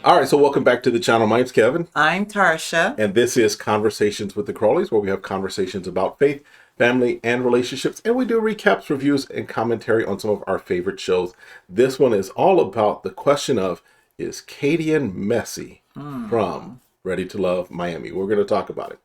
All right, so welcome back to the channel. My name's Kevin, I'm Tarsha. and this is Conversations with the Crawleys, where we have conversations about faith, family, and relationships, and we do recaps, reviews, and commentary on some of our favorite shows. This one is all about the question of, is Kadian messy from Ready to Love Miami? We're going to talk about it.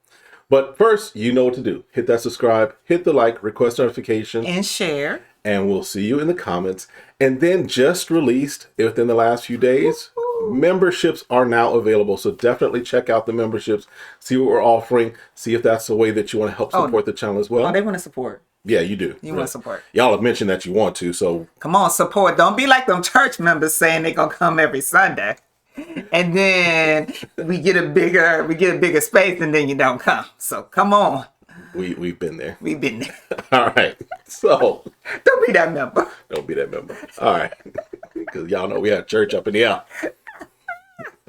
But first, you know what to do. Hit that subscribe, hit the like, request notifications, And share. and we'll see you in the comments. And then just released within the last few days, memberships are now available. So definitely check out the memberships, see what we're offering, see if that's the way that you want to help support the channel as well. Oh, they want to support. Yeah, you do. You want support. Y'all have mentioned that you want to, so Come on, support. Don't be like them church members saying they're going to come every Sunday. And then we get a bigger space and then you don't come. So come on. we've been there. We've been there. All right. So Don't be that member. don't be that member. All right. Because y'all know we had church up in the air.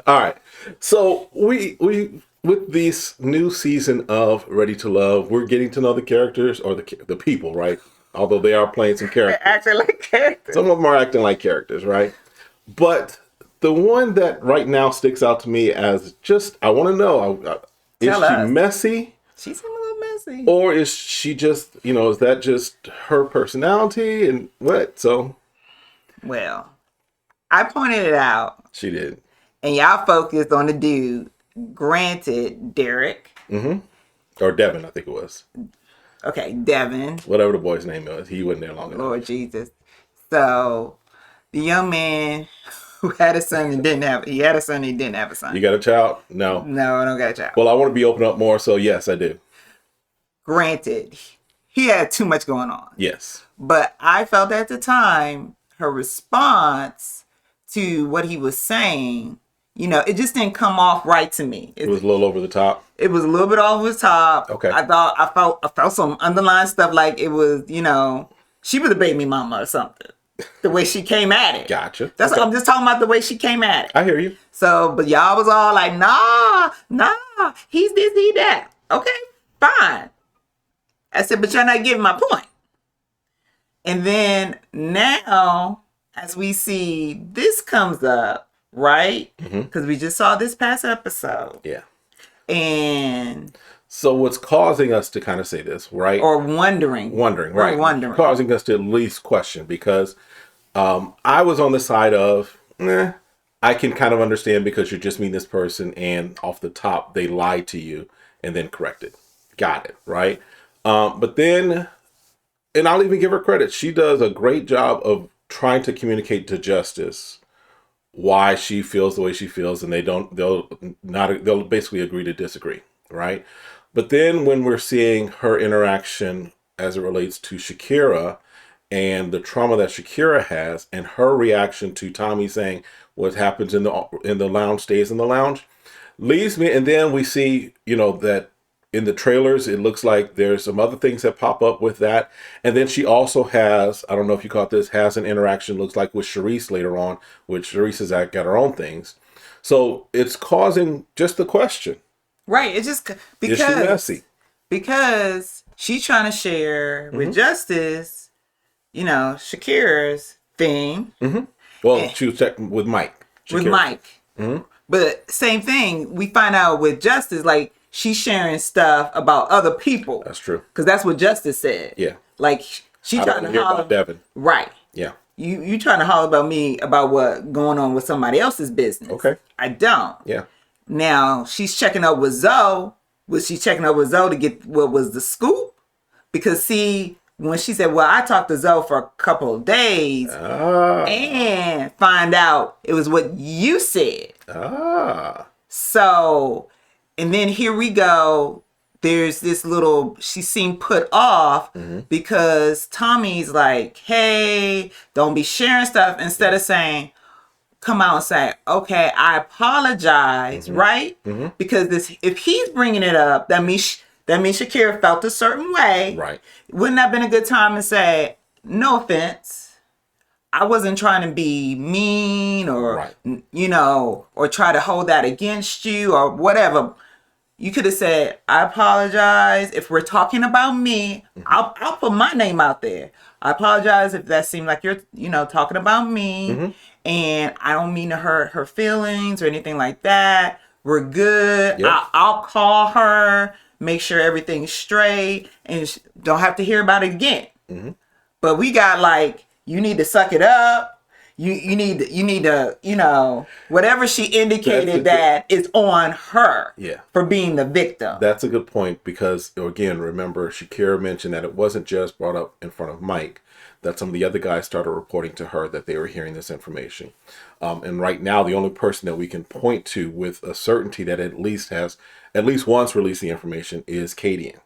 All right. So we with this new season of Ready to Love, we're getting to know the characters or the people, right? Although they are playing some characters. Acting like characters. Some of them are acting like characters, right? But the one that right now sticks out to me as just, I want to know, is Tell she us. messy? She seemed a little messy. Or is she just, is that just her personality and what? So Well, I pointed it out. she did. And y'all focused on the dude. Granted, Derek. Or Devin, I think it was. Okay, Devin. Whatever the boy's name was. He wasn't there long enough. Lord Jesus. So the young man who had a son and didn't have a son. You got a child? No. No, I don't got a child. Well, I want to be open up more, so yes, I do. Granted, he had too much going on. Yes. But I felt at the time her response to what he was saying, it just didn't come off right to me. It was a little over the top. It was a little bit off the top. Okay. I felt some underlying stuff like it was, she was a baby mama or something. The way she came at it. Gotcha. That's Okay. what I'm just talking about, the way she came at it. I hear you. So, but y'all was all like, nah, he's this, he that. Okay, fine. I said, but you're not getting my point. And then now, as we see this comes up, right? Because we just saw this past episode. Yeah. And So what's causing us to kind of say this, right? or wondering, Right. wondering. Causing us to at least question, because I was on the side of, I can kind of understand because you're just meeting this person and off the top they lied to you and then corrected. Got it, right? But then, and I'll even give her credit, she does a great job of trying to communicate to Justice why she feels the way she feels, and they'll basically agree to disagree, right? But then when we're seeing her interaction as it relates to Shakira and the trauma that Shakira has, and her reaction to Tommy saying what happens in the lounge stays in the lounge, leaves me. And then we see, that in the trailers, it looks like there's some other things that pop up with that. And then she also has, I don't know if you caught this, has an interaction, looks like, with Charisse later on, which Charisse has got her own things. So it's causing just the question. Right. It's just Is she messy? because she's trying to share with Justice, Shakira's thing. Well, she was checking with Mike. With Shakira. Mike. But same thing, we find out with Justice, like she's sharing stuff about other people. That's true. Because that's what Justice said. Yeah. Like she I trying don't to hear holler. about Devin. Right. Yeah. You trying to holler about me about what going on with somebody else's business. Okay. I don't. Yeah. Now she's checking up with Zoe. Was she checking up with Zoe to get what was the scoop? Because see, when she said, well, I talked to Zoe for a couple of days and find out it was what you said. So, and then here we go. There's this little, she seemed put off because Tommy's like, hey, don't be sharing stuff. Instead of saying, come out and say, okay, I apologize, right? Because if he's bringing it up, that means Shakira felt a certain way. Right. Wouldn't that have been a good time to say, no offense, I wasn't trying to be mean or, Right. or try to hold that against you or whatever. You could have said, I apologize if we're talking about me. I'll put my name out there. I apologize if that seemed like you're, talking about me, and I don't mean to hurt her feelings or anything like that. We're good. Yep. I'll call her, make sure everything's straight, and don't have to hear about it again. But we got like, you need to suck it up. You need to, whatever she indicated that is on her for being the victim. That's a good point because, again, remember, Shakira mentioned that it wasn't just brought up in front of Mike, that some of the other guys started reporting to her that they were hearing this information. And right now, the only person that we can point to with a certainty that at least once released the information is Kadian.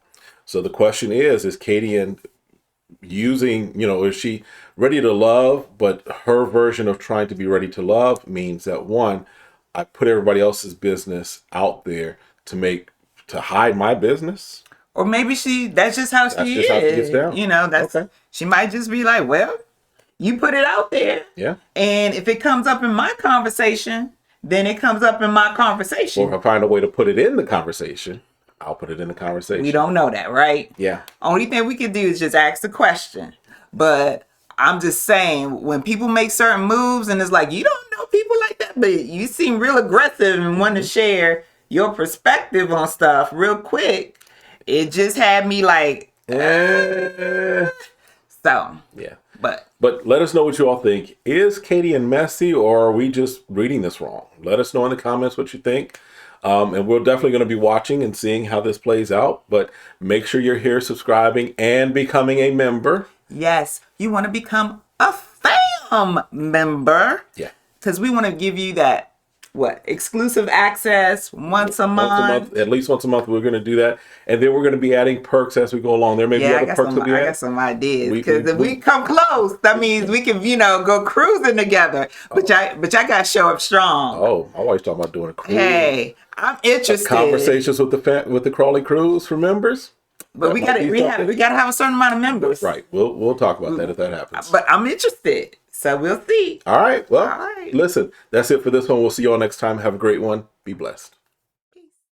So the question is Kadian using, is she ready to love, but her version of trying to be ready to love means that, one, I put everybody else's business out there to hide my business. Or maybe that's just how she is. How she gets down. Okay. She might just be like, well, you put it out there. Yeah. And if it comes up in my conversation, then it comes up in my conversation. Or if I find a way to put it in the conversation, I'll put it in the conversation. We don't know that, right? Yeah. Only thing we can do is just ask the question. But I'm just saying, when people make certain moves and it's like, you don't know people like that, but you seem real aggressive and want to share your perspective on stuff real quick, it just had me like, so. Yeah. But let us know what you all think. Is Kadian messy, or are we just reading this wrong? Let us know in the comments what you think. And we're definitely going to be watching and seeing how this plays out. But make sure you're here subscribing and becoming a member. Yes, you want to become a fam member. Yeah. Because we want to give you that, exclusive access once a month. At least once a month, we're going to do that. And then we're going to be adding perks as we go along. There may be other perks that we add. I got some ideas. Because if we come close, that means we can, go cruising together. But y'all got to show up strong. Oh, I'm always talking about doing a cruise. Hey, I'm interested. Conversations with the Crawley Cruise for members. But we gotta have a certain amount of members. Right. We'll talk about that if that happens. But I'm interested. So we'll see. All right. Well, listen, that's it for this one. We'll see you all next time. Have a great one. Be blessed.